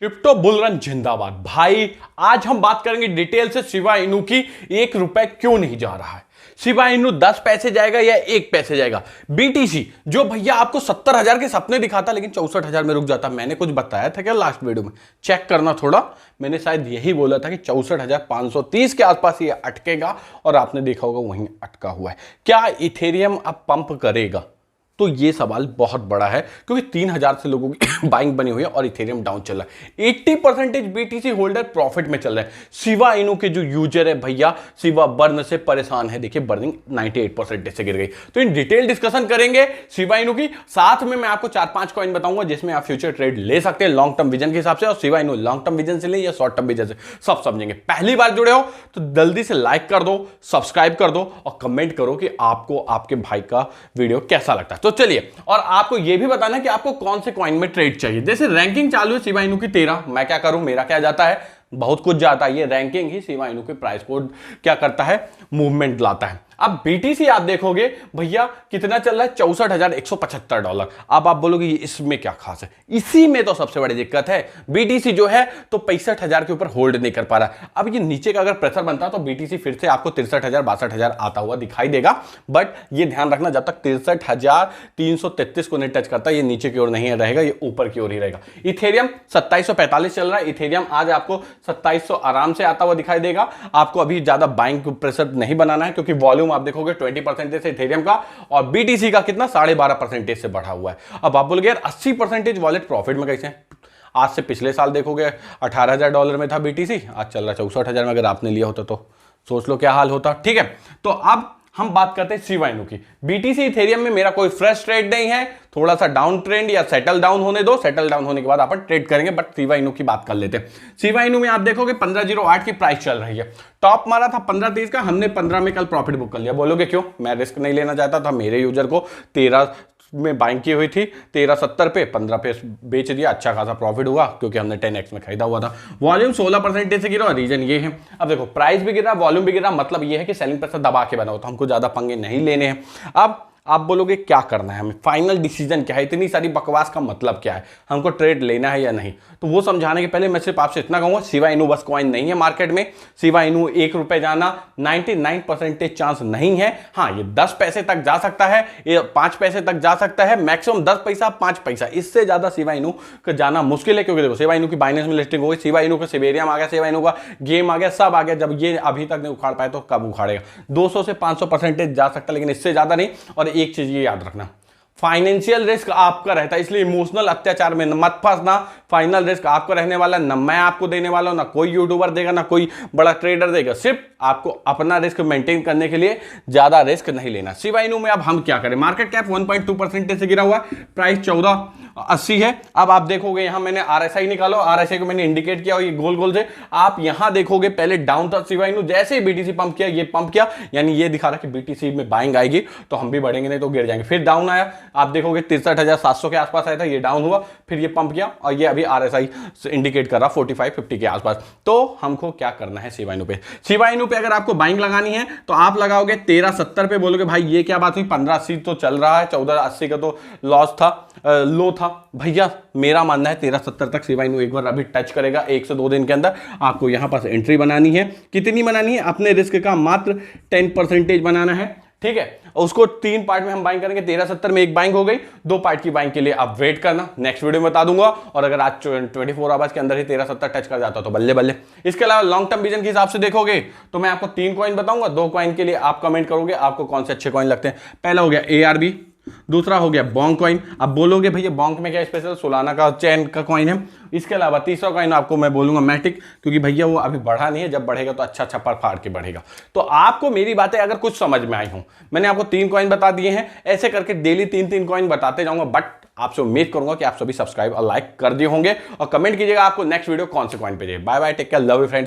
Crypto bull run जिंदाबाद भाई। आज हम बात करेंगे डिटेल से शिबा इनू की। 1 रुपए क्यों नहीं जा रहा है? शिबा इनू 10 पैसे जाएगा या 1 पैसे जाएगा? बीटीसी जो भैया आपको 70,000 के सपने दिखाता लेकिन 64,000 में रुक जाता। मैंने कुछ बताया था क्या लास्ट वीडियो में? चेक करना थोड़ा। मैंने शायद यही बोला था कि 64,530 के आसपास ये अटकेगा और आपने देखा होगा वहीं अटका हुआ है। क्या इथेरियम अब पंप करेगा? तो ये सवाल बहुत बड़ा है क्योंकि 3,000 से लोगों की बाइंग बनी हुई है और इथेरियम डाउन चल रहा है। 80% बीटीसी होल्डर प्रॉफिट में चल रहा है। शिबा इनू के जो यूजर है भैया शिबा बर्न से परेशान है। देखिए बर्निंग 98% से गिर गई। तो इन डिटेल डिस्कशन करेंगे शिबा इनू की। साथ में मैं आपको 4-5 कॉइन बताऊंगा जिसमें आप फ्यूचर ट्रेड ले सकते हैं लॉन्ग टर्म विजन के हिसाब से। और Shiba Inu long term vision से ले या शॉर्ट टर्म विजन से सब समझेंगे। पहली बार जुड़े हो तो जल्दी से लाइक कर दो, सब्सक्राइब कर दो और कमेंट करो कि आपको आपके भाई का वीडियो कैसा लगता है। तो चलिए, और आपको यह भी बताना है कि आपको कौन से कॉइन में ट्रेड चाहिए। जैसे रैंकिंग चालू है शिबा इनू की 13। मैं क्या करूं, मेरा क्या जाता है? बहुत कुछ जाता है। ये रैंकिंग ही शिबा इनू के प्राइस को क्या करता है? मूवमेंट लाता है। अब बीटीसी आप देखोगे भैया कितना चल रहा है? $64,175। अब आप बोलोगे इसमें क्या खास है? इसी में तो सबसे बड़ी दिक्कत है। बीटीसी जो है तो 65,000 के ऊपर होल्ड नहीं कर पा रहा। अब ये नीचे का अगर प्रेशर बनता तो बीटीसी फिर से आपको 63,000 62,000 आता हुआ दिखाई देगा। बट ये ध्यान रखना जब तक 63,333 को नहीं टच करता ये नीचे की ओर नहीं रहेगा, ये ऊपर की ओर ही रहेगा। इथेरियम 2745 चल रहा है। इथेरियम आज आपको 2700 आराम से आता हुआ दिखाई देगा। आपको अभी ज्यादा बाइंग प्रेशर नहीं बनाना है क्योंकि वॉल्यूम आप देखोगे 20% से इथेरियम का और बीटीसी का कितना 12.5% से बढ़ा हुआ है। अब आप बोलोगे यार 80% वॉलेट प्रॉफिट में कैसे? आज से पिछले साल देखोगे $18,000 में था बीटीसी, आज चल रहा है 64,000 में। अगर आपने लिया होता तो सोच लो क्या हाल होता। ठीक है, तो अब हम बात करते हैं शिबा इनू की। बीटीसी इथेरियम में मेरा कोई फ्रेश ट्रेड नहीं है। थोड़ा सा डाउन ट्रेंड या सेटल डाउन होने दो। सेटल डाउन होने के बाद अपन ट्रेड करेंगे। बट शिबा इनू की बात कर लेते हैं। शिबा इनू में आप देखोगे 1508 की प्राइस चल रही है। टॉप मारा था 1530 का, हमने 15 में कल प्रॉफिट बुक कर लिया। बोलोगे क्यों? मैं रिस्क नहीं लेना चाहता था। मेरे यूजर को 13 में बाइंग की हुई थी, 1370 पे 15 पे बेच दिया। अच्छा खासा प्रॉफिट हुआ क्योंकि हमने 10x में खरीदा हुआ था। वॉल्यूम 16% से गिरा। रीजन ये है, अब देखो प्राइस भी गिरा, वॉल्यूम भी गिरा। मतलब ये है कि सेलिंग प्रेशर दबा के बना हो तो हमको ज्यादा पंगे नहीं लेने हैं। अब आप बोलोगे क्या करना है हमें? फाइनल डिसीजन क्या है? इतनी सारी बकवास का मतलब क्या है? हमको ट्रेड लेना है या नहीं? तो वो समझाने के पहले मैं सिर्फ आपसे इतना कहूंगा, शिबा इनू बस कॉइन नहीं है मार्केट में। शिबा इनू 1 रुपए जाना 99% चांस नहीं है। हाँ, ये 10 पैसे तक जा सकता है, ये 5 पैसे तक जा सकता है, मैक्सिमम 10 पैसा 5 पैसा। इससे ज्यादा शिबा इनू का जाना मुश्किल है क्योंकि देखो शिबा इनू की बाइनेंस में लिस्टिंग हो गई, शिबा इनू का सिबेरियम आ गया, शिबा इनू का गेम आ गया, सब आ गया। जब ये अभी तक नहीं उखाड़ पाए तो कब उखाड़ेगा? 200 से 500% जा सकता है लेकिन इससे ज्यादा नहीं। और एक चीज ये याद रखना, फाइनेंशियल रिस्क आपका रहता है, इसलिए इमोशनल अत्याचार में मत फंसना। फाइनल रिस्क आपका रहने वाला, ना मैं आपको देने वाला हूं, ना कोई यूट्यूबर देगा, ना कोई बड़ा ट्रेडर देगा। सिर्फ आपको अपना रिस्क मेंटेन करने के लिए ज्यादा रिस्क नहीं लेना। शिबा इनू में अब हम क्या करें? मार्केट कैप 1.2% से गिरा हुआ, प्राइस 1480 है। अब आप देखोगे यहां मैंने आरएसआई निकालो, आरएसआई को मैंने इंडिकेट किया ये गोल गोल से। आप यहां देखोगे पहले डाउन था शिबा इनू, जैसे ही बीटीसी पंप किया, ये पंप किया, यानी ये दिखा रहा कि बीटीसी में बाइंग आएगी तो हम भी बढ़ेंगे, नहीं तो गिर जाएंगे। फिर डाउन आया, आप देखोगे 63,700 के आसपास आया था, ये डाउन हुआ, फिर ये पंप किया और ये अभी आरएसआई इंडिकेट कर रहा 45-50 के आसपास। तो हमको क्या करना है शिबा इनू पे? शिबा इनू पे अगर आपको बाइंग लगानी है तो आप लगाओगे 1370 पे। बोलोगे भाई ये क्या बात हुई? 1580 तो चल रहा है, 1480 का तो लॉस था, लो था। भैया मेरा मानना है 1370 तक शिबा इनू एक बार अभी टच करेगा। 1 से 2 दिन के अंदर आपको यहां पास एंट्री बनानी है। कितनी बनानी है? अपने रिस्क का मात्र 10% बनाना है। ठीक है, उसको 3 पार्ट में हम बाइंग करेंगे। 1370 में एक बाइंग हो गई, 2 पार्ट की बाइंग के लिए आप वेट करना, नेक्स्ट वीडियो में बता दूंगा। और अगर आज 24 आवर्स के अंदर ही 1370 टच कर जाता तो बल्ले बल्ले। इसके अलावा लॉन्ग टर्म विजन के हिसाब से देखोगे तो मैं आपको 3 कॉइन बताऊंगा। 2 कॉइन के लिए आप कमेंट करोगे आपको कौन से अच्छे कॉइन लगते हैं। पहला हो गया ARB, दूसरा हो गया बोंग कॉइन। अब बोलोगे भैया बोंग में क्या स्पेशल? सोलाना का चैन का कॉइन है। इसके अलावा तीसरा कॉइन आपको मैं बोलूंगा मैटिक, क्योंकि भैया वो अभी बढ़ा नहीं है, जब बढ़ेगा तो अच्छा अच्छा फाड़ के बढ़ेगा। तो आपको मेरी बातें अगर कुछ समझ में आई हो, मैंने आपको 3 कॉइन बता दिए हैं, ऐसे करके डेली 3-3 कॉइन बताते जाऊंगा। बट आपसे उम्मीद करूंगा कि आप सभी सब्सक्राइब और लाइक कर दिए होंगे और कमेंट कीजिएगा आपको नेक्स्ट वीडियो कौन से कॉइन पे चाहिए। Bye bye, take care, love you friends.